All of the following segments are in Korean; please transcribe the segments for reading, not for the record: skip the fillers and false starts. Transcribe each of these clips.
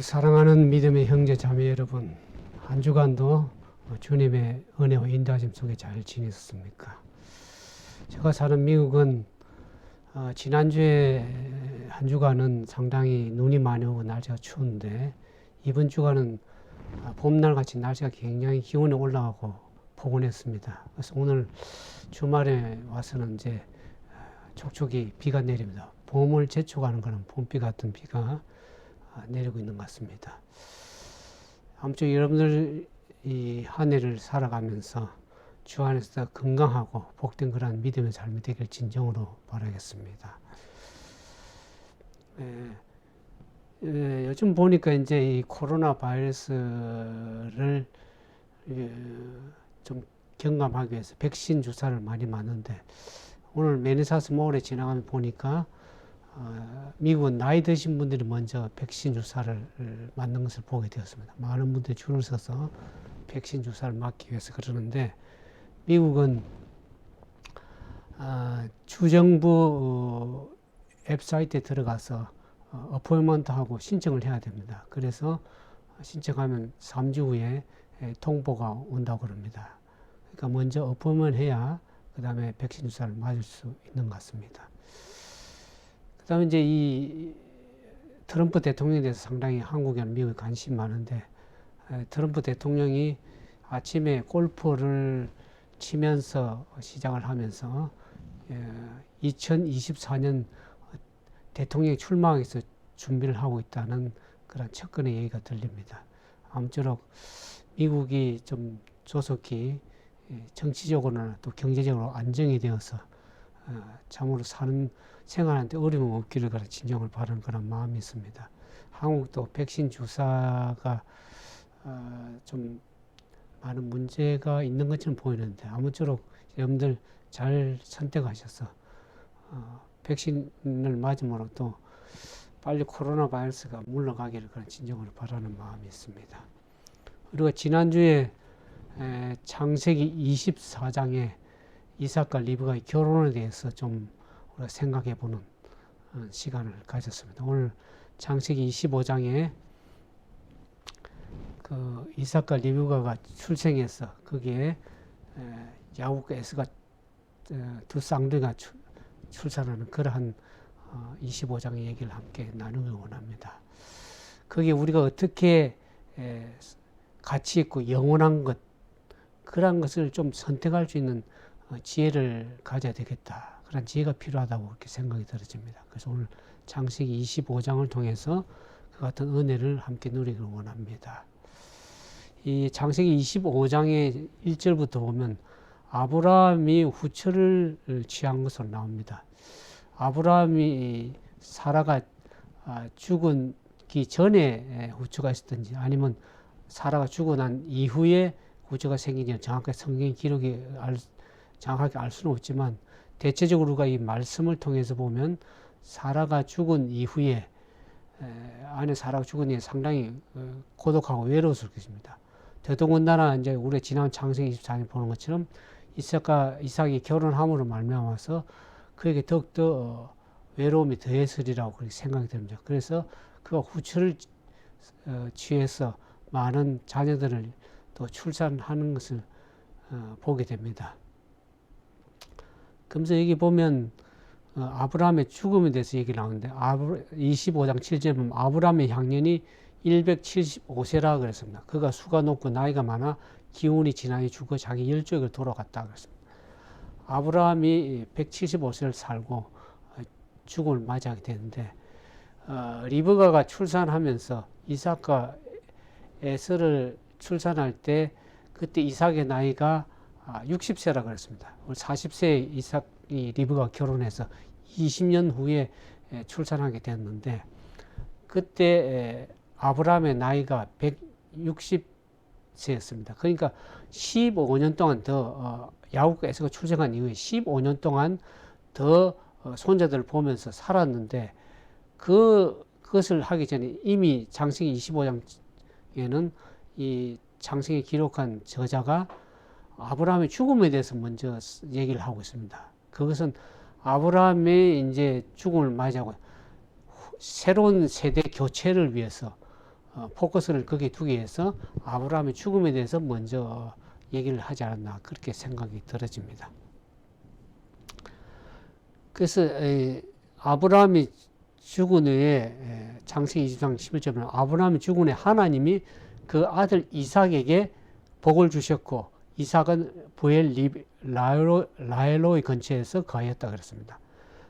사랑하는 믿음의 형제 자매 여러분, 한 주간도 주님의 은혜와 인도하심 속에 잘 지내셨습니까? 제가 사는 미국은 지난주에 한 주간은 상당히 눈이 많이 오고 날씨가 추운데, 이번 주간은 봄날 같이 날씨가 굉장히 기온이 올라가고 포근했습니다. 그래서 오늘 주말에 와서는 이제 촉촉이 비가 내립니다. 봄을 재촉하는 그런 봄비 같은 비가 내리고 있는 것 같습니다. 아무쪼 여러분들 이 한 해를 살아가면서 주 안에서 건강하고 복된 그런 믿음의 삶이 되길 진정으로 바라겠습니다. 요즘 보니까 이제 이 코로나 바이러스를 좀 경감하기 위해서 백신 주사를 많이 맞는데, 오늘 매니사스 몰에 지나가면 보니까 미국은 나이 드신 분들이 먼저 백신 주사를 맞는 것을 보게 되었습니다. 많은 분들이 줄을 서서 백신 주사를 맞기 위해서 그러는데, 미국은 주정부 웹사이트에 들어가서 어포인먼트하고 신청을 해야 됩니다. 그래서 신청하면 3주 후에 통보가 온다고 그럽니다. 그러니까 먼저 어포인먼트 해야 그 다음에 백신 주사를 맞을 수 있는 것 같습니다. 그 다음에 이제 이 트럼프 대통령에 대해서 상당히 한국에는 미국에 관심이 많은데, 트럼프 대통령이 아침에 골프를 치면서 시작을 하면서 2024년 대통령이 출마하기 위해서 준비를 하고 있다는 그런 측근의 얘기가 들립니다. 아무쪼록 미국이 좀 조속히 정치적으로나 또 경제적으로 안정이 되어서 참으로 사는 생활하는데 어려움 없기를 그런 진정을 바라는 그런 마음이 있습니다. 한국도 백신 주사가 좀 많은 문제가 있는 것처럼 보이는데, 아무쪼록 여러분들 잘 선택하셔서 백신을 맞음으로 또 빨리 코로나 바이러스가 물러가기를 그런 진정으로 바라는 마음이 있습니다. 그리고 지난주에 창세기 24장에 이삭과 리브가의 결혼에 대해서 좀 우리가 생각해보는 시간을 가졌습니다. 오늘 창세기 25장에 그 이삭과 리브가가 출생해서 거기에 야곱과 에서가 두 쌍둥이가 출산하는 그러한 25장의 얘기를 함께 나누기 원합니다. 거기에 우리가 어떻게 가치 있고 영원한 것, 그런 것을 좀 선택할 수 있는 지혜를 가져야 되겠다. 그런 지혜가 필요하다고 그렇게 생각이 들어집니다. 그래서 오늘 창세기 25장을 통해서 그 같은 은혜를 함께 누리길 원합니다. 이 창세기 25장의 1절부터 보면 아브라함이 후처를 취한 것으로 나옵니다. 아브라함이 사라가 죽기 전에 후처가 있었든지 아니면 사라가 죽고 난 이후에 후처가 생긴지 정확하게 성경 기록이 정확하게 알 수는 없지만, 대체적으로 우리가 이 말씀을 통해서 보면 사라가 죽은 이후에 아내 사라가 죽은 이후에 상당히 고독하고 외로웠을 것입니다. 더더군다나 이제 우리 지난 창세기 24장 보는 것처럼 이삭이 결혼함으로 말미암아서 그에게 더욱더 외로움이 더했으리라고 그렇게 생각이 됩니다. 그래서 그가 후처를 취해서 많은 자녀들을 또 출산하는 것을 보게 됩니다. 그러면서 여기 보면 아브라함의 죽음에 대해서 얘기를 나오는데, 25장 7절에 보면 아브라함의 향년이 175세라 그랬습니다. 그가 수가 높고 나이가 많아 기운이 지나니 죽어 자기 열조에게 돌아갔다 그랬습니다. 아브라함이 175세를 살고 죽음을 맞이하게 되는데, 리브가가 출산하면서 이삭과 에서를 출산할 때 그때 이삭의 나이가 60세라 그랬습니다. 40세에 이삭이 리브가가 결혼해서 20년 후에 출산하게 됐는데, 그때 아브라함의 나이가 160세였습니다. 그러니까 15년 동안 더 야곱과 에서가 출생한 이후에 15년 동안 더 손자들을 보면서 살았는데, 그것을 하기 전에 이미 창세기 25장에는 이 창세기 기록한 저자가 아브라함의 죽음에 대해서 먼저 얘기를 하고 있습니다. 그것은 아브라함의 이제 죽음을 맞이하고 새로운 세대 교체를 위해서 포커스를 거기에 두기 위해서 아브라함의 죽음에 대해서 먼저 얘기를 하지 않았나 그렇게 생각이 들어집니다. 그래서 아브라함이 죽은 후에 창세기 23장 11절에 아브라함이 죽은 후에 하나님이 그 아들 이삭에게 복을 주셨고 이삭은 부엘 라헬로의 근처에서 거하였다 그랬습니다.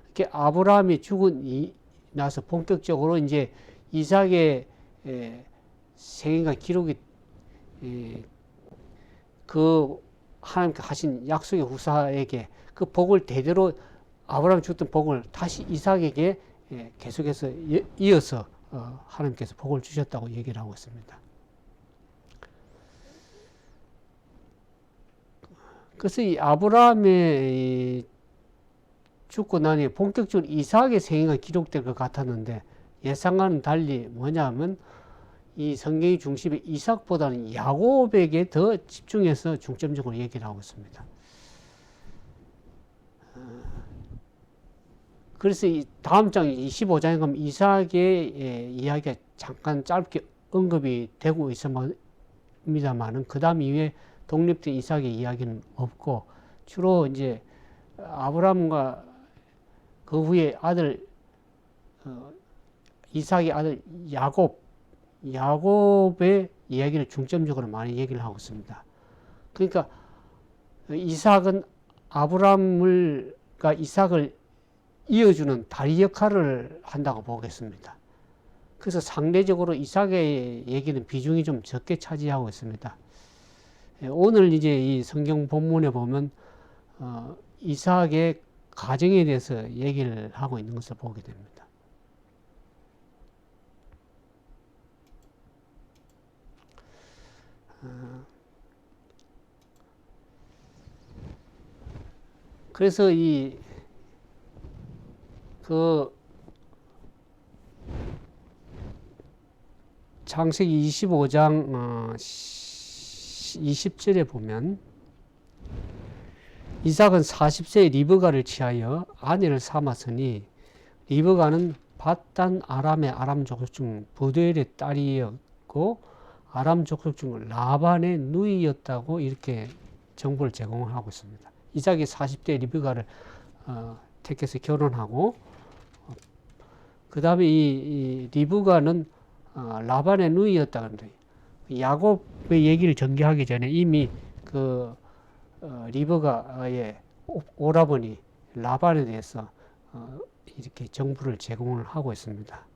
이렇게 아브라함이 죽은 나서 본격적으로 이제 이삭의 생애가 기록이 그 하나님께 하신 약속의 후사에게 그 복을 대대로 아브라함이 줬던 복을 다시 이삭에게 계속해서 이어서 하나님께서 복을 주셨다고 얘기를 하고 있습니다. 그래서 이 아브라함의 죽고 나니 본격적으로 이삭의 생애가 기록될 것 같았는데 예상과는 달리 뭐냐면 이 성경의 중심에 이삭보다는 야곱에게 더 집중해서 중점적으로 얘기를 하고 있습니다. 그래서 이 다음 장 25장에 가면 이삭의 이야기가 잠깐 짧게 언급이 되고 있습니다만은 그 다음 이후에 독립된 이삭의 이야기는 없고 주로 이제 아브라함과 그 후에 아들 이삭의 아들 야곱의 이야기를 중점적으로 많이 얘기를 하고 있습니다. 그러니까 이삭은 이삭을 이어주는 다리 역할을 한다고 보겠습니다. 그래서 상대적으로 이삭의 얘기는 비중이 좀 적게 차지하고 있습니다. 오늘 이제 이 성경 본문에 보면 이삭의 가정에 대해서 얘기를 하고 있는 것을 보게 됩니다. 그래서 창세기 25장 20절에 보면 이삭은 40세에 리브가를 취하여 아내를 삼았으니 리브가는 밧단 아람의 아람 족속 중 부두엘의 딸이었고 아람 족속 중 라반의 누이였다고 이렇게 정보를 제공하고 있습니다. 이삭이 40대 리브가를 택해서 결혼하고 그 다음에 이 리브가는 라반의 누이였다 그런데 야곱의 얘기를 전개하기 전에 이미 그 리브가의 오라버니 라반에 대해서 이렇게 정보를 제공을 하고 있습니다.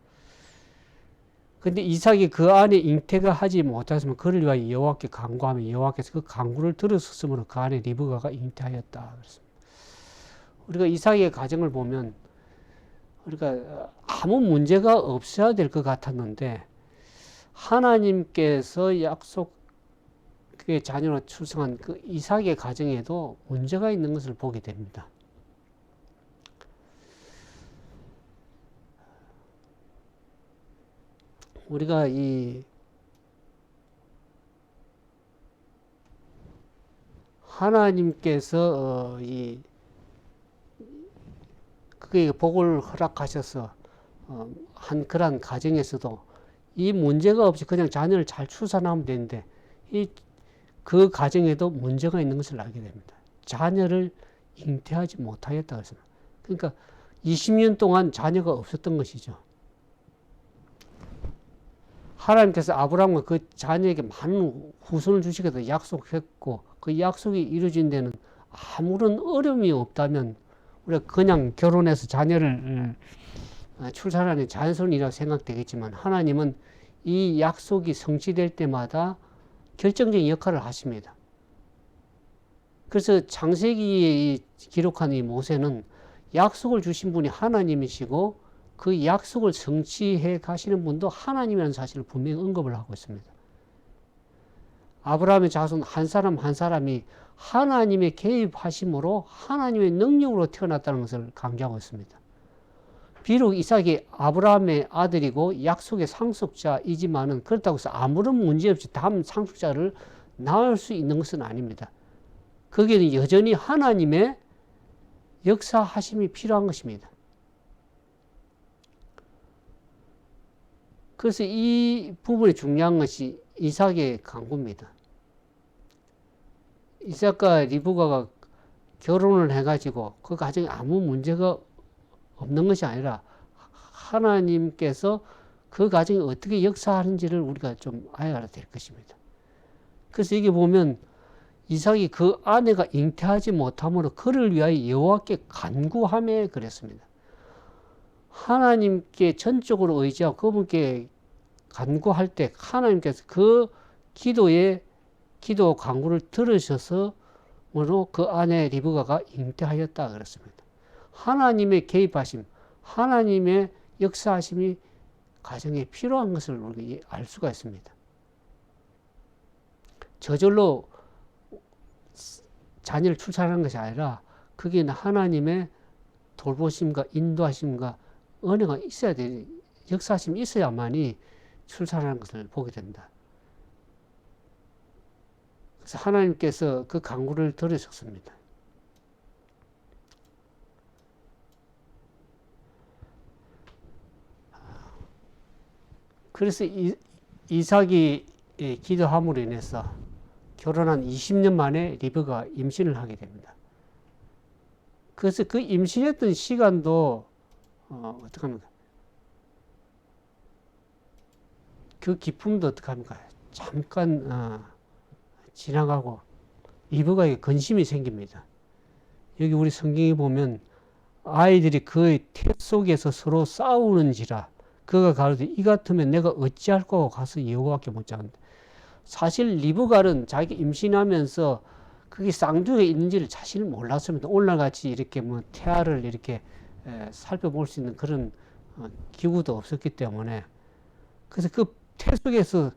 근데 이삭이 그 안에 잉태가 하지 못했으면 그를 위하여 여호와께 간구하며 여호와께서 그 간구를 들으셨으므로 그 안에 리브가가 잉태하였다 그랬습니다. 우리가 이삭의 가정을 보면 우리가 아무 문제가 없어야 될 것 같았는데 하나님께서 약속의 자녀로 출생한 그 이삭의 가정에도 문제가 있는 것을 보게 됩니다. 우리가 이 하나님께서 그게 복을 허락하셔서 한 그런 가정에서도 이 문제가 없이 그냥 자녀를 잘 출산하면 되는데 그 가정에도 문제가 있는 것을 알게 됩니다. 자녀를 잉태하지 못하였다 그랬습니다. 그러니까 20년 동안 자녀가 없었던 것이죠. 하나님께서 아브라함과 그 자녀에게 많은 후손을 주시겠다 약속했고 그 약속이 이루어진 데는 아무런 어려움이 없다면 우리가 그냥 결혼해서 자녀를 출산하는 자연스러운이라고 생각되겠지만 하나님은 이 약속이 성취될 때마다 결정적인 역할을 하십니다. 그래서 창세기에 기록한 이 모세는 약속을 주신 분이 하나님이시고 그 약속을 성취해 가시는 분도 하나님이라는 사실을 분명히 언급을 하고 있습니다. 아브라함의 자손 한 사람 한 사람이 하나님의 개입하심으로 하나님의 능력으로 태어났다는 것을 강조하고 있습니다. 비록 이삭이 아브라함의 아들이고 약속의 상속자이지만은 그렇다고 해서 아무런 문제 없이 다음 상속자를 낳을 수 있는 것은 아닙니다. 거기에는 여전히 하나님의 역사하심이 필요한 것입니다. 그래서 이 부분이 중요한 것이 이삭의 강구입니다. 이삭과 리브가가 결혼을 해가지고 그 가정에 아무 문제가 없는 것이 아니라 하나님께서 그 가정이 어떻게 역사하는지를 우리가 좀 알아야 될 것입니다. 그래서 이게 보면 이삭이 그 아내가 잉태하지 못함으로 그를 위하여 여호와께 간구하며 그랬습니다. 하나님께 전적으로 의지하고 그분께 간구할 때 하나님께서 그 기도 간구를 들으셔서 그 아내 리브가가 잉태하였다 그랬습니다. 하나님의 개입하심, 하나님의 역사하심이 가정에 필요한 것을 우리가 알 수가 있습니다. 저절로 자녀를 출산하는 것이 아니라 그게 하나님의 돌보심과 인도하심과 은혜가 있어야 돼. 역사하심이 있어야만이 출산하는 것을 보게 된다. 그래서 하나님께서 그 간구를 들으셨습니다. 그래서 이삭이 기도함으로 인해서 결혼한 20년 만에 리브가 임신을 하게 됩니다. 그래서 그 임신했던 시간도 어떻게 합니까? 그 기쁨도 어떻게 합니까? 잠깐 지나가고 리브가에게 근심이 생깁니다. 여기 우리 성경에 보면 아이들이 그의 태 속에서 서로 싸우는지라 그가 가로되 이 같으면 내가 어찌할꼬 가서 여호와께 묻자는데 사실 리브가는 자기 임신하면서 그게 쌍둥이가 있는지를 자신을 몰랐습니다. 오늘같이 이렇게 뭐 태아를 이렇게 살펴볼 수 있는 그런 기구도 없었기 때문에 그래서 그 태 속에서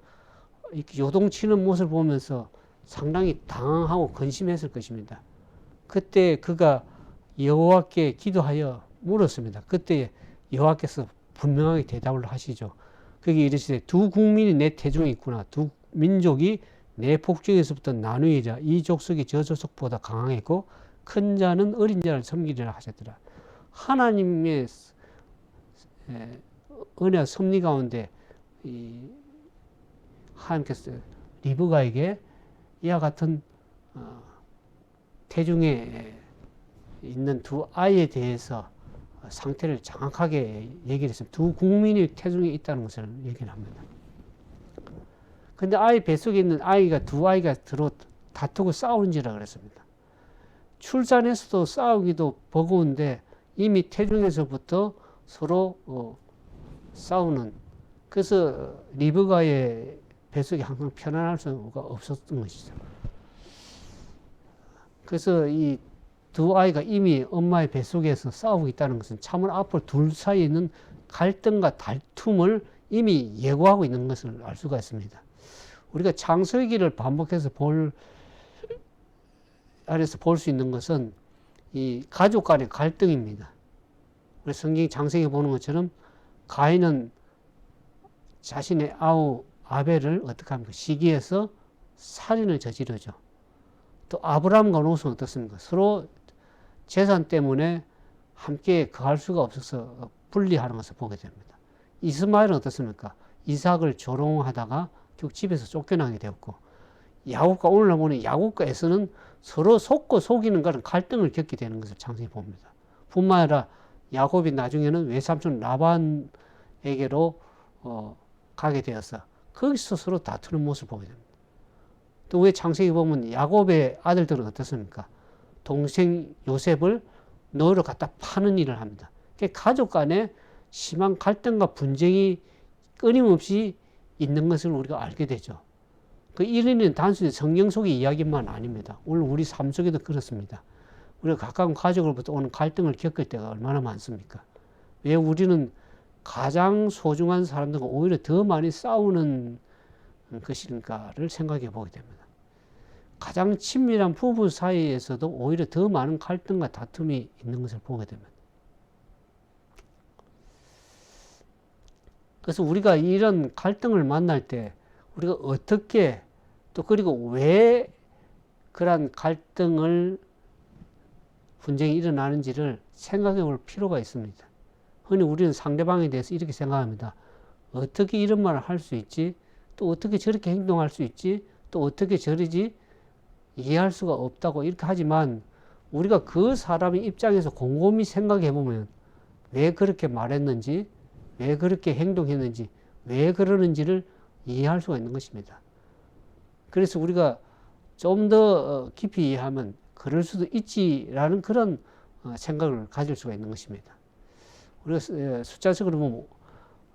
이렇게 요동치는 모습을 보면서 상당히 당황하고 근심했을 것입니다. 그때 그가 여호와께 기도하여 물었습니다. 그때 여호와께서 분명하게 대답을 하시죠. 그게 이르시되 두 국민이 내 태중에 있구나. 두 민족이 내 복중에서부터 나누이자 이 족속이 저 족속보다 강하겠고 큰 자는 어린 자를 섬기리라 하셨더라. 하나님의 은혜와 섭리 가운데 하나님께서 리브가에게 이와 같은 태중에 있는 두 아이에 대해서 상태를 정확하게 얘기를 했습니다. 두 국민이 태중에 있다는 것을 얘기를 합니다. 근데 아이 뱃속에 있는 두 아이가 다투고 싸우는지라 그랬습니다. 출산해서도 싸우기도 버거운데 이미 태중에서부터 서로 싸우는, 그래서 리브가의 뱃속이 항상 편안할 수가 없었던 것이죠. 그래서 이 두 아이가 이미 엄마의 뱃속에서 싸우고 있다는 것은 참으로 앞으로 둘 사이에 있는 갈등과 다툼을 이미 예고하고 있는 것을 알 수가 있습니다. 우리가 창세기를 반복해서 안에서 볼 수 있는 것은 이 가족 간의 갈등입니다. 우리 성경 창세기 보는 것처럼 가인은 자신의 아우 아벨을 어떻게 합니까? 시기해서 살인을 저지르죠. 또 아브라함과 롯은 어떻습니까? 서로 재산 때문에 함께 거할 수가 없어서 분리하는 것을 보게 됩니다. 이스마엘은 어떻습니까? 이삭을 조롱하다가 결국 집에서 쫓겨나게 되었고, 야곱과 오늘날 보니 야곱과 에서는 서로 속고 속이는 그런 갈등을 겪게 되는 것을 창세기 봅니다. 뿐만 아니라 야곱이 나중에는 외삼촌 라반에게로 가게 되어서 거기서 서로 다투는 모습을 보게 됩니다. 또 왜 창세기 보면 야곱의 아들들은 어떻습니까? 동생 요셉을 노예로 갖다 파는 일을 합니다. 가족 간에 심한 갈등과 분쟁이 끊임없이 있는 것을 우리가 알게 되죠. 그 일은 단순히 성경 속의 이야기만 아닙니다. 오늘 우리 삶 속에도 그렇습니다. 우리가 가까운 가족으로부터 오는 갈등을 겪을 때가 얼마나 많습니까? 왜 우리는 가장 소중한 사람들과 오히려 더 많이 싸우는 것인가를 생각해 보게 됩니다. 가장 친밀한 부부 사이에서도 오히려 더 많은 갈등과 다툼이 있는 것을 보게 됩니다. 그래서 우리가 이런 갈등을 만날 때 우리가 어떻게 또 그리고 왜 그러한 분쟁이 일어나는지를 생각해 볼 필요가 있습니다. 흔히 우리는 상대방에 대해서 이렇게 생각합니다. 어떻게 이런 말을 할 수 있지? 또 어떻게 저렇게 행동할 수 있지? 또 어떻게 저러지? 이해할 수가 없다고 이렇게 하지만 우리가 그 사람의 입장에서 곰곰이 생각해 보면 왜 그렇게 말했는지, 왜 그렇게 행동했는지, 왜 그러는지를 이해할 수가 있는 것입니다. 그래서 우리가 좀 더 깊이 이해하면 그럴 수도 있지라는 그런 생각을 가질 수가 있는 것입니다. 우리가 숫자적으로 보면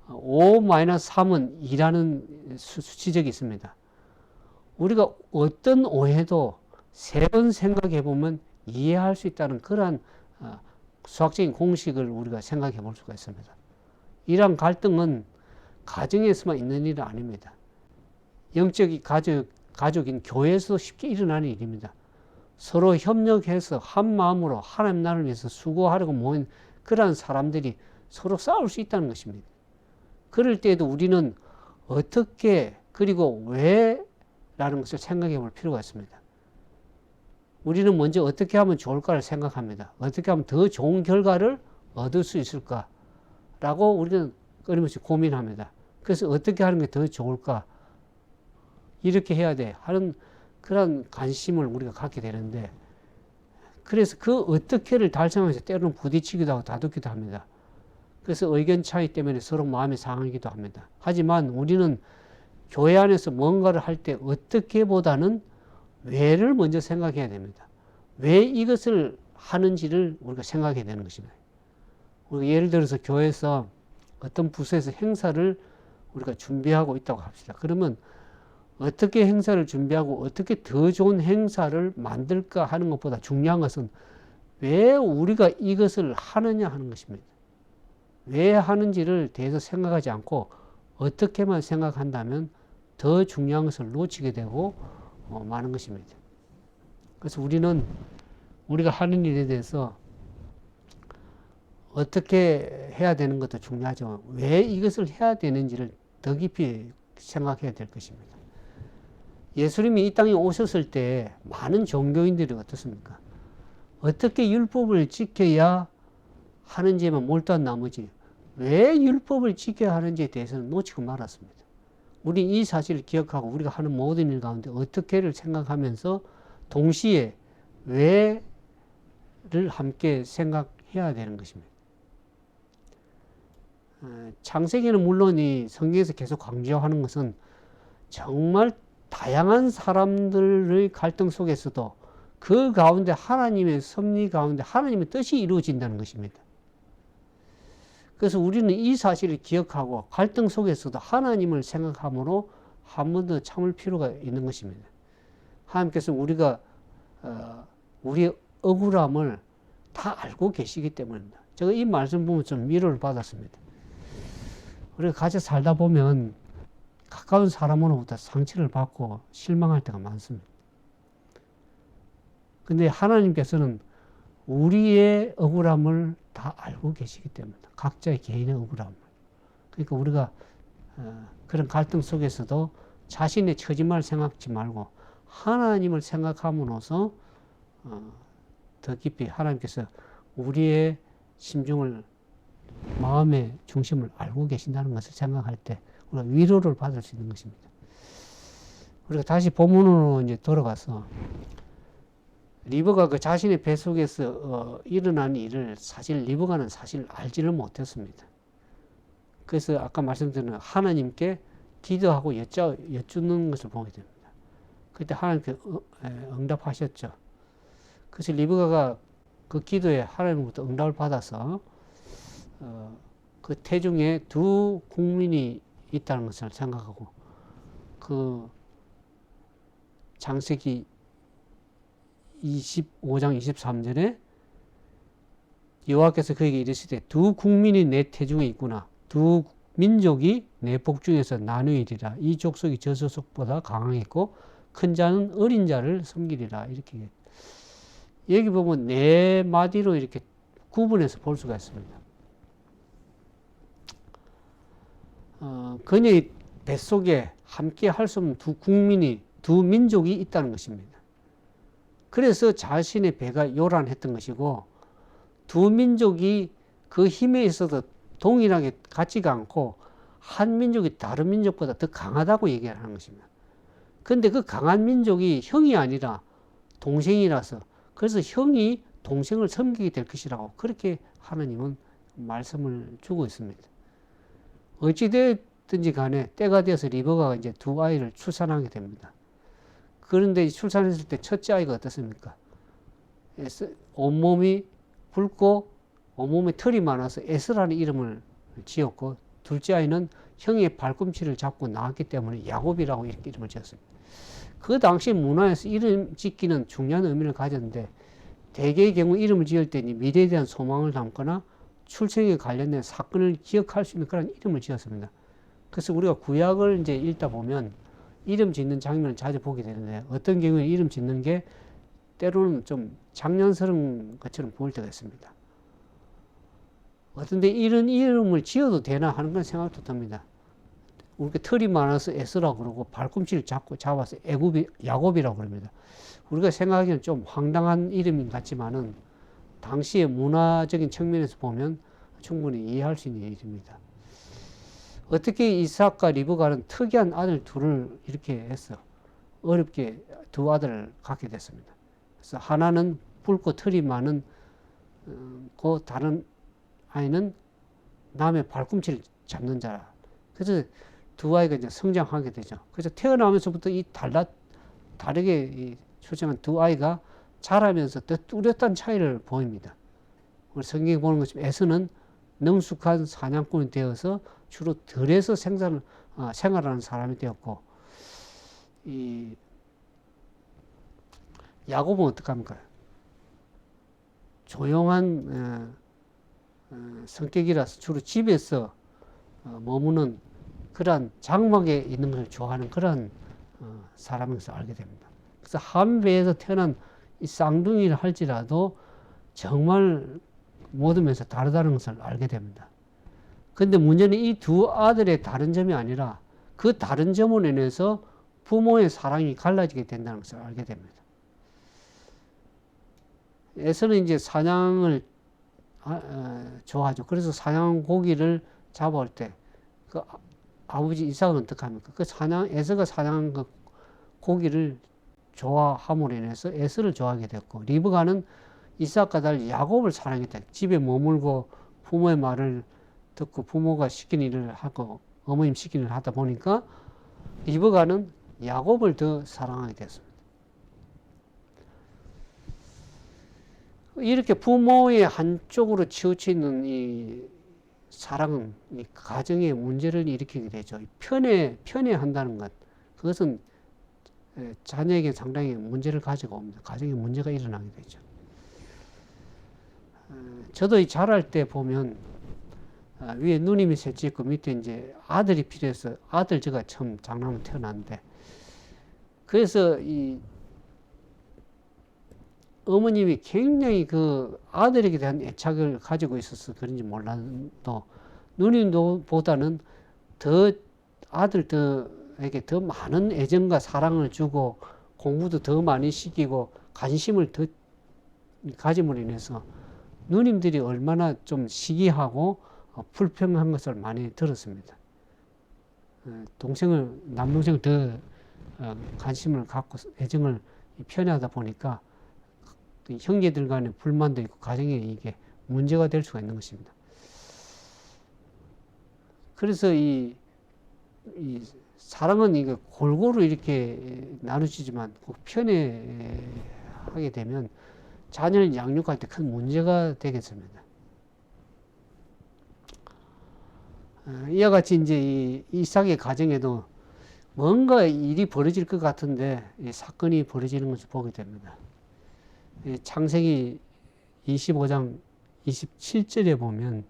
5-3은 2라는 수치적이 있습니다. 우리가 어떤 오해도 3번 생각해 보면 이해할 수 있다는 그러한 수학적인 공식을 우리가 생각해 볼 수가 있습니다. 이러한 갈등은 가정에서만 있는 일은 아닙니다. 영적인 가족인 교회에서도 쉽게 일어나는 일입니다. 서로 협력해서 한 마음으로 하나님 나라를 위해서 수고하려고 모인 그러한 사람들이 서로 싸울 수 있다는 것입니다. 그럴 때에도 우리는 어떻게 그리고 왜 라는 것을 생각해 볼 필요가 있습니다. 우리는 먼저 어떻게 하면 좋을까를 생각합니다. 어떻게 하면 더 좋은 결과를 얻을 수 있을까 라고 우리는 끊임없이 고민합니다. 그래서 어떻게 하는 게 더 좋을까, 이렇게 해야 돼 하는 그런 관심을 우리가 갖게 되는데, 그래서 그 어떻게를 달성해서 때로는 부딪히기도 하고 다투기도 합니다. 그래서 의견 차이 때문에 서로 마음이 상하기도 합니다. 하지만 우리는 교회 안에서 뭔가를 할 때 어떻게보다는 왜를 먼저 생각해야 됩니다. 왜 이것을 하는지를 우리가 생각해야 되는 것입니다. 우리가 예를 들어서 교회에서 어떤 부서에서 행사를 우리가 준비하고 있다고 합시다. 그러면 어떻게 행사를 준비하고 어떻게 더 좋은 행사를 만들까 하는 것보다 중요한 것은 왜 우리가 이것을 하느냐 하는 것입니다. 왜 하는지를 대해서 생각하지 않고 어떻게만 생각한다면 더 중요한 것을 놓치게 되고 마는 것입니다. 그래서 우리가 하는 일에 대해서 어떻게 해야 되는 것도 중요하지만 왜 이것을 해야 되는지를 더 깊이 생각해야 될 것입니다. 예수님이 이 땅에 오셨을 때 많은 종교인들이 어떻습니까? 어떻게 율법을 지켜야 하는지에만 몰두한 나머지 왜 율법을 지켜야 하는지에 대해서는 놓치고 말았습니다. 우리 이 사실을 기억하고 우리가 하는 모든 일 가운데 어떻게를 생각하면서 동시에 왜를 함께 생각해야 되는 것입니다. 창세기는 물론 이 성경에서 계속 강조하는 것은 정말 다양한 사람들의 갈등 속에서도 그 가운데 하나님의 섭리 가운데 하나님의 뜻이 이루어진다는 것입니다. 그래서 우리는 이 사실을 기억하고 갈등 속에서도 하나님을 생각함으로 한 번 더 참을 필요가 있는 것입니다. 하나님께서 우리가 우리의 억울함을 다 알고 계시기 때문입니다. 제가 이 말씀 보면 좀 위로를 받았습니다. 우리가 같이 살다 보면 가까운 사람으로부터 상처를 받고 실망할 때가 많습니다. 근데 하나님께서는 우리의 억울함을 다 알고 계시기 때문입니다. 각자의 개인의 억울함을. 그러니까 우리가 그런 갈등 속에서도 자신의 처짐을 생각지 말고 하나님을 생각함으로써 더 깊이 하나님께서 우리의 심중을, 마음의 중심을 알고 계신다는 것을 생각할 때 우리가 위로를 받을 수 있는 것입니다. 우리가 다시 본문으로 이제 돌아가서 리브가 그 자신의 뱃속에서 일어난 일을 사실 리브가는 사실 알지를 못했습니다. 그래서 아까 말씀드린 하나님께 기도하고 여쭈는 것을 보게 됩니다. 그때 하나님께 응답하셨죠. 그래서 리브가가 그 기도에 하나님부터 응답을 받아서 그 태중에 두 국민이 있다는 것을 생각하고 그 창세기 25장 23절에 여호와께서 그에게 이르시되 두 국민이 내 태중에 있구나. 두 민족이 내 복중에서 나누이리라. 이 족속이 저 족속보다 강하겠고 큰 자는 어린 자를 섬기리라. 이렇게 여기 보면 네 마디로 이렇게 구분해서 볼 수가 있습니다. 그녀의 뱃속에 함께 할 수 없는 두 국민이, 두 민족이 있다는 것입니다. 그래서 자신의 배가 요란했던 것이고 두 민족이 그 힘에 있어서 동일하게 같지가 않고 한 민족이 다른 민족보다 더 강하다고 얘기를 하는 것입니다. 근데 그 강한 민족이 형이 아니라 동생이라서, 그래서 형이 동생을 섬기게 될 것이라고 그렇게 하나님은 말씀을 주고 있습니다. 어찌됐든지 간에 때가 되어서 리버가가 이제 두 아이를 출산하게 됩니다. 그런데 출산했을 때 첫째 아이가 어떻습니까? 온몸이 붉고 온몸에 털이 많아서 에스라는 이름을 지었고, 둘째 아이는 형의 발꿈치를 잡고 낳았기 때문에 야곱이라고 이렇게 이름을 지었습니다. 그 당시 문화에서 이름 짓기는 중요한 의미를 가졌는데, 대개의 경우 이름을 지을 때 미래에 대한 소망을 담거나 출생에 관련된 사건을 기억할 수 있는 그런 이름을 지었습니다. 그래서 우리가 구약을 이제 읽다 보면 이름 짓는 장면을 자주 보게 되는데, 어떤 경우에 이름 짓는 게 때로는 좀 장난스러운 것처럼 보일 때가 있습니다. 어떤데 이런 이름을 지어도 되나 하는 건 생각도 듭니다. 우리가 털이 많아서 에스라고 그러고 발꿈치를 잡아서 야곱이라고 그럽니다. 우리가 생각하기엔 좀 황당한 이름인 것 같지만은 당시의 문화적인 측면에서 보면 충분히 이해할 수 있는 일입니다. 어떻게 이삭과 리브가는 특이한 아들 둘을 이렇게 했어. 어렵게 두 아들을 갖게 됐습니다. 그래서 하나는 붉고 털이 많은 그 다른 아이는 남의 발꿈치를 잡는 자라. 그래서 두 아이가 이제 성장하게 되죠. 그래서 태어나면서부터 다르게 출생한 두 아이가 자라면서 더 뚜렷한 차이를 보입니다. 우리 성경에 보는 것처럼 에서는 능숙한 사냥꾼이 되어서 주로 들에서 생활하는 사람이 되었고, 이 야곱은 어떡합니까? 조용한 성격이라서 주로 집에서 머무는 그러한 장막에 있는 것을 좋아하는 그런 사람에서 알게 됩니다. 그래서 한 배에서 태어난 이 쌍둥이를 할지라도 정말 모든 면에서 다르다는 것을 알게 됩니다. 그런데 문제는 이 두 아들의 다른 점이 아니라 그 다른 점으로 인해서 부모의 사랑이 갈라지게 된다는 것을 알게 됩니다. 에서는 이제 사냥을 좋아하죠. 그래서 사냥 고기를 잡아올 때 그 아버지 이삭은 어떡합니까? 에서가 사냥한 그 고기를 좋아함으로 인해서 에서를 좋아하게 됐고, 리브가는 이삭과 달리 야곱을 사랑했다. 집에 머물고 부모의 말을 듣고 부모가 시키는 일을 하고 어머님 시키는 일을 하다 보니까 리브가는 야곱을 더 사랑하게 됐습니다. 이렇게 부모의 한쪽으로 치우쳐 있는 이 사랑은 이 가정의 문제를 일으키게 되죠. 편애한다는 것, 그것은 자녀에게 상당히 문제를 가지고 옵니다. 가정에 문제가 일어나게 되죠. 저도 이 자랄 때 보면 위에 누님이 셋째 있고 밑에 이제 아들이 필요해서 제가 처음 장남으로 태어났는데, 그래서 이 어머님이 굉장히 그 아들에게 대한 애착을 가지고 있어서 그런지 몰라도 누님보다는 더 아들에게 더 많은 애정과 사랑을 주고 공부도 더 많이 시키고 관심을 더 가짐으로 인해서 누님들이 얼마나 좀 시기하고 불평한 것을 많이 들었습니다. 남동생을 더 관심을 갖고 애정을 편애하다 보니까 형제들 간의 불만도 있고 가정에 이게 문제가 될 수가 있는 것입니다. 그래서 이 사랑은 이게 골고루 이렇게 나누지만 꼭 편애하게 되면 자녀를 양육할 때 큰 문제가 되겠습니다. 이와 같이 이제 이 이삭의 가정에도 뭔가 일이 벌어질 것 같은데 이 사건이 벌어지는 것을 보게 됩니다. 창세기 25장 27절에 보면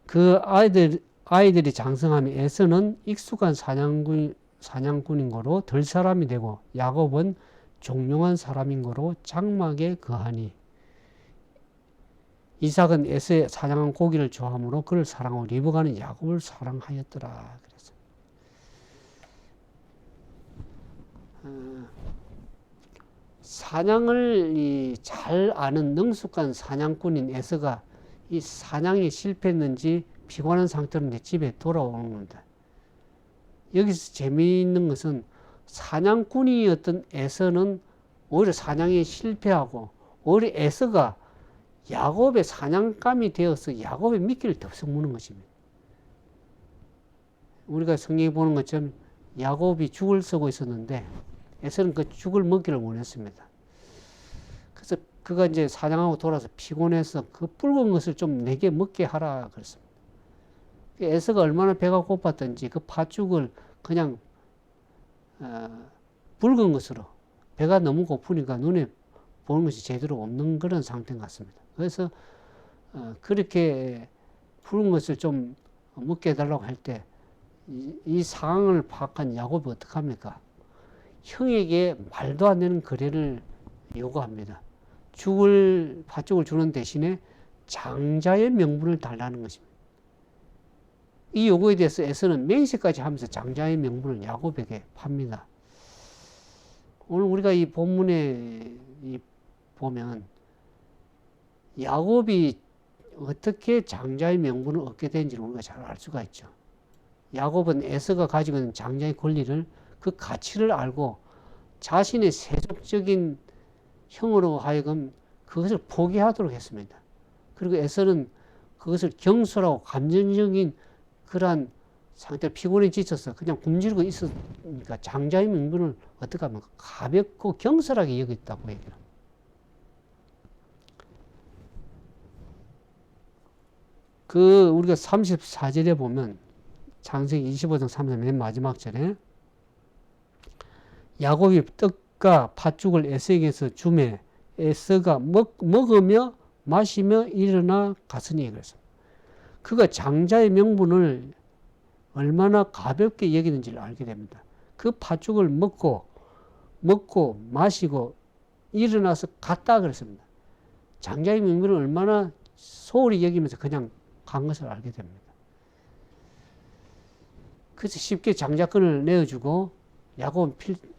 그 아이들이 장성하며 에서는 익숙한 사냥꾼인 거로 들 사람이 되고 야곱은 종용한 사람인 거로 장막에 거하니, 이삭은 에서의 사냥한 고기를 좋아하므로 그를 사랑하고 리브가는 야곱을 사랑하였더라. 그래서 사냥을 잘 아는 능숙한 사냥꾼인 에서가 이 사냥이 실패했는지 피곤한 상태로 내 집에 돌아오는 겁니다. 여기서 재미있는 것은 사냥꾼이었던 에서는 오히려 사냥에 실패하고 오히려 에서가 야곱의 사냥감이 되어서 야곱의 미끼를 덥석 무는 것입니다. 우리가 성경에 보는 것처럼 야곱이 죽을 쓰고 있었는데 에서는 그 죽을 먹기를 원했습니다. 그래서 그가 이제 사냥하고 돌아서 피곤해서 그 붉은 것을 좀 내게 먹게 하라 그랬습니다. 에서가 얼마나 배가 고팠던지 그 팥죽을 그냥 붉은 것으로 배가 너무 고프니까 눈에 보는 것이 제대로 없는 그런 상태 같습니다. 그래서 그렇게 붉은 것을 좀 먹게 해달라고 할 때 이 상황을 파악한 야곱이 어떡합니까? 형에게 말도 안 되는 거래를 요구합니다. 팥죽을 주는 대신에 장자의 명분을 달라는 것입니다. 이 요구에 대해서 에서는 맹세까지 하면서 장자의 명분을 야곱에게 팝니다. 오늘 우리가 이 본문에 보면 야곱이 어떻게 장자의 명분을 얻게 된지를 우리가 잘 알 수가 있죠. 야곱은 에서가 가지고 있는 장자의 권리를 그 가치를 알고 자신의 세속적인 형으로 하여금 그것을 포기하도록 했습니다. 그리고 에서는 그것을 경솔하고 감정적인 그러한 상태로 피곤해 지쳐서 그냥 굶주리고 있으니까 장자의 명분을 어떻게 하면 가볍고 경솔하게 여겼다고 얘기를 합니다. 우리가 34절에 보면 창세기 25장 3절 맨 마지막 절에 야곱이 떡과 팥죽을 에서에게서 주매 에서가 먹으며 마시며 일어나 갔으니 그랬습니다. 그가 장자의 명분을 얼마나 가볍게 여기는지를 알게 됩니다. 그 팥죽을 먹고 마시고 일어나서 갔다 그랬습니다. 장자의 명분을 얼마나 소홀히 여기면서 그냥 간 것을 알게 됩니다. 그래서 쉽게 장자권을 내어주고 야곱은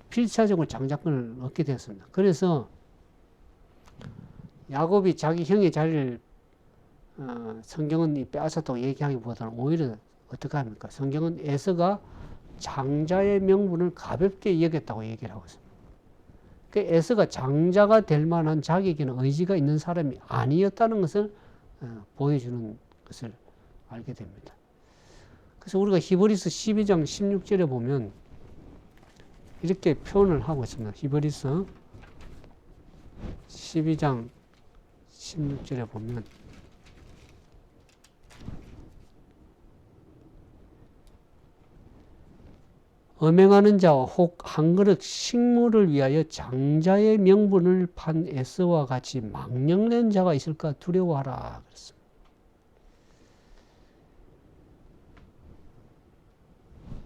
필사적으로 장자권을 얻게 되었습니다. 그래서 야곱이 자기 형의 자리를 성경은 빼앗았다고 얘기하기보다는 오히려 어떻게 합니까? 성경은 에서가 장자의 명분을 가볍게 여겼다고 얘기를 하고 있습니다. 그 에서가 장자가 될 만한 자격이나 의지가 있는 사람이 아니었다는 것을 보여주는 것을 알게 됩니다. 그래서 우리가 히브리서 12장 16절에 보면 이렇게 표현을 하고 있습니다. 히브리서 12장 16절에 보면 음행하는 자와 혹 한 그릇 식물을 위하여 장자의 명분을 판 에서와 같이 망령된 자가 있을까 두려워하라 그랬습니다.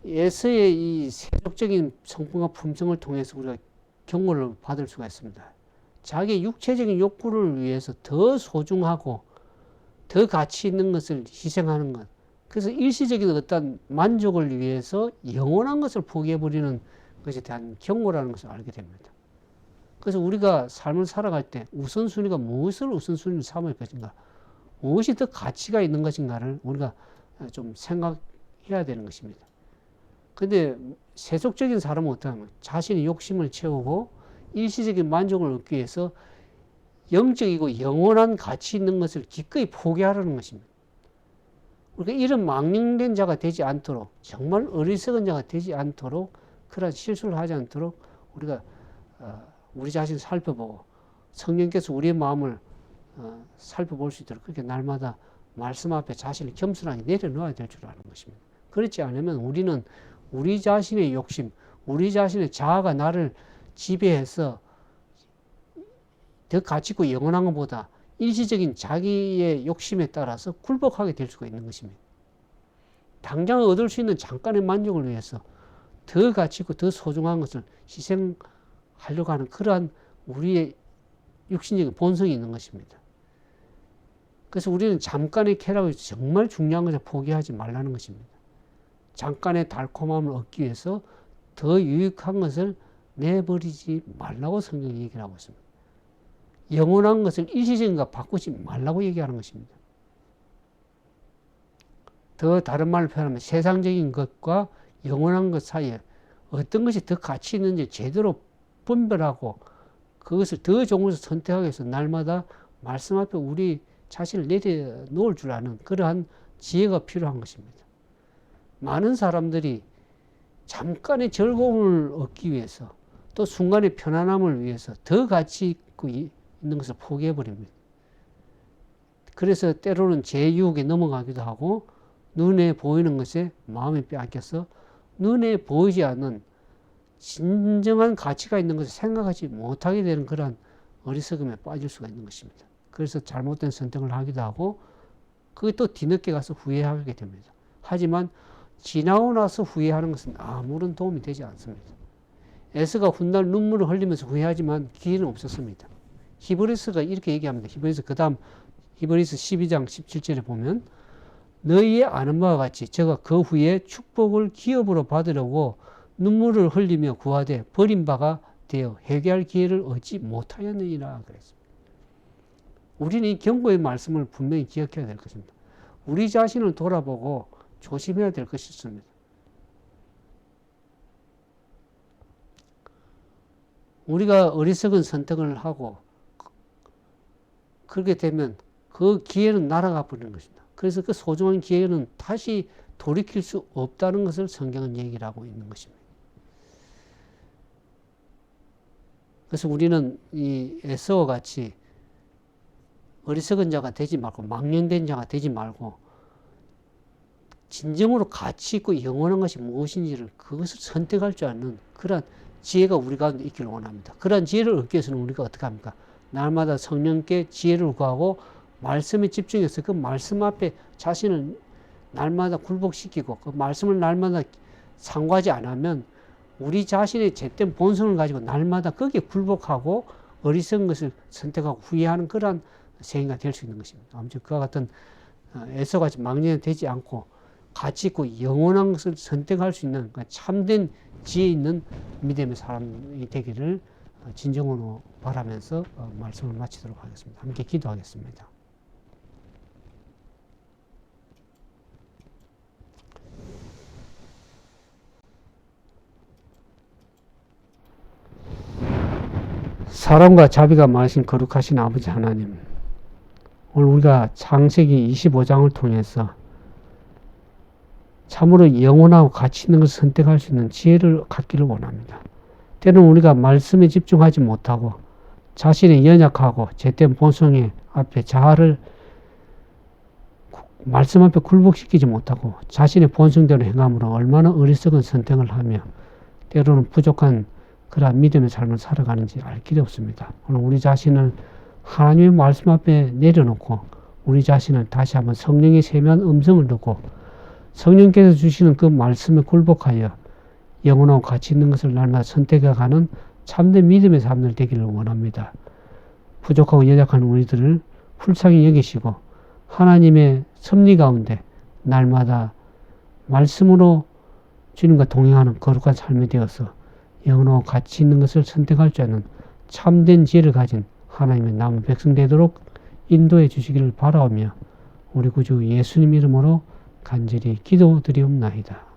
에서의 이 세속적인 성품과 품성을 통해서 우리가 경고를 받을 수가 있습니다. 자기 육체적인 욕구를 위해서 더 소중하고 더 가치 있는 것을 희생하는 것. 그래서 일시적인 어떤 만족을 위해서 영원한 것을 포기해버리는 것에 대한 경고라는 것을 알게 됩니다. 그래서 우리가 삶을 살아갈 때 우선순위가 무엇을 우선순위로 삼을 것인가, 무엇이 더 가치가 있는 것인가를 우리가 좀 생각해야 되는 것입니다. 근데 세속적인 사람은 어떠하면 자신의 욕심을 채우고 일시적인 만족을 얻기 위해서 영적이고 영원한 가치 있는 것을 기꺼이 포기하려는 것입니다. 우리가 이런 망령된 자가 되지 않도록, 정말 어리석은 자가 되지 않도록, 그런 실수를 하지 않도록 우리가 우리 자신을 살펴보고 성령께서 우리의 마음을 살펴볼 수 있도록 그렇게 날마다 말씀 앞에 자신을 겸손하게 내려놓아야 될 줄 아는 것입니다. 그렇지 않으면 우리는 우리 자신의 욕심, 우리 자신의 자아가 나를 지배해서 더 가치 있고 영원한 것보다 일시적인 자기의 욕심에 따라서 굴복하게 될 수가 있는 것입니다. 당장 얻을 수 있는 잠깐의 만족을 위해서 더 가치 있고 더 소중한 것을 희생하려고 하는 그러한 우리의 육신적인 본성이 있는 것입니다. 그래서 우리는 잠깐의 쾌락을 정말 중요한 것을 포기하지 말라는 것입니다. 잠깐의 달콤함을 얻기 위해서 더 유익한 것을 내버리지 말라고 성경이 얘기를 하고 있습니다. 영원한 것을 일시적인 것 바꾸지 말라고 얘기하는 것입니다. 더 다른 말로 표현하면 세상적인 것과 영원한 것 사이에 어떤 것이 더 가치 있는지 제대로 분별하고 그것을 더 좋은 것을 선택하기 위해서 날마다 말씀 앞에 우리 자신을 내려놓을 줄 아는 그러한 지혜가 필요한 것입니다. 많은 사람들이 잠깐의 즐거움을 얻기 위해서 또 순간의 편안함을 위해서 더 가치 있고 있는 것을 포기해버립니다. 그래서 때로는 제 유혹에 넘어가기도 하고 눈에 보이는 것에 마음이 빼앗겨서 눈에 보이지 않는 진정한 가치가 있는 것을 생각하지 못하게 되는 그런 어리석음에 빠질 수가 있는 것입니다. 그래서 잘못된 선택을 하기도 하고 그게 또 뒤늦게 가서 후회하게 됩니다. 하지만 지나고 나서 후회하는 것은 아무런 도움이 되지 않습니다. 에스가 훗날 눈물을 흘리면서 후회하지만 기회는 없었습니다. 히브리서가 이렇게 얘기합니다. 히브리서 그 다음 히브리서 12장 17절에 보면 너희의 아는 바와 같이 저가 그 후에 축복을 기업으로 받으려고 눈물을 흘리며 구하되 버린 바가 되어 회개할 기회를 얻지 못하였느니라 그랬습니다. 우리는 이 경고의 말씀을 분명히 기억해야 될 것입니다. 우리 자신을 돌아보고 조심해야 될 것이 있습니다. 우리가 어리석은 선택을 하고 그렇게 되면 그 기회는 날아가 버리는 것입니다. 그래서 그 소중한 기회는 다시 돌이킬 수 없다는 것을 성경은 얘기를 하고 있는 것입니다. 그래서 우리는 이 에서와 같이 어리석은 자가 되지 말고 망령된 자가 되지 말고 진정으로 가치 있고 영원한 것이 무엇인지를 그것을 선택할 줄 아는 그런 지혜가 우리 가운데 있기를 원합니다. 그런 지혜를 얻기 위해서는 우리가 어떻게 합니까? 날마다 성령께 지혜를 구하고 말씀에 집중해서 그 말씀 앞에 자신을 날마다 굴복시키고 그 말씀을 날마다 상고하지 않으면 우리 자신의 잿된 본성을 가지고 날마다 거기에 굴복하고 어리석은 것을 선택하고 후회하는 그러한 생애가 될 수 있는 것입니다. 아무튼 그와 같은 에서같이 망령이 되지 않고 가치 있고 영원한 것을 선택할 수 있는 참된 지혜 있는 믿음의 사람이 되기를 진정으로 바라면서 말씀을 마치도록 하겠습니다. 함께 기도하겠습니다. 사랑과 자비가 많으신 거룩하신 아버지 하나님, 오늘 우리가 창세기 25장을 통해서 참으로 영원하고 가치 있는 것을 선택할 수 있는 지혜를 갖기를 원합니다. 때로는 우리가 말씀에 집중하지 못하고 자신의 연약하고 잿된 본성의 앞에 자아를 말씀 앞에 굴복시키지 못하고 자신의 본성대로 행함으로 얼마나 어리석은 선택을 하며 때로는 부족한 그러한 믿음의 삶을 살아가는지 알 길이 없습니다. 오늘 우리 자신을 하나님의 말씀 앞에 내려놓고 우리 자신을 다시 한번 성령의 세미한 음성을 듣고 성령께서 주시는 그 말씀에 굴복하여 영원하고 가치 있는 것을 날마다 선택해가는 참된 믿음의 사람들 되기를 원합니다. 부족하고 연약한 우리들을 불쌍히 여기시고 하나님의 섭리 가운데 날마다 말씀으로 주님과 동행하는 거룩한 삶이 되어서 영원하고 가치 있는 것을 선택할 줄 아는 참된 지혜를 가진 하나님의 남은 백성 되도록 인도해 주시기를 바라오며 우리 구주 예수님 이름으로 간절히 기도드리옵나이다.